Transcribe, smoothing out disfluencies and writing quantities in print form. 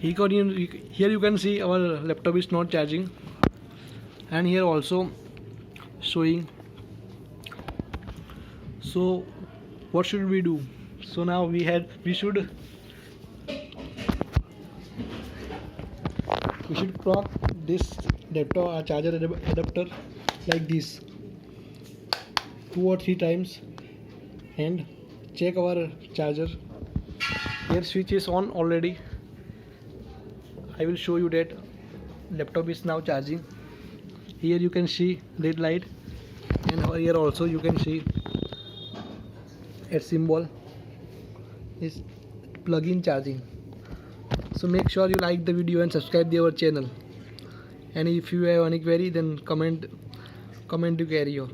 Here you can see our laptop is not charging, and here also showing. So what should we do? So now we should plug this laptop charger adapter like this 2 or 3 times and check our charger. Here switch is on already. I will show you that laptop is now charging. Here you can see red light, and here also you can see a symbol is plug-in charging. So make sure you like the video and subscribe our channel, and if you have any query then comment to carry on.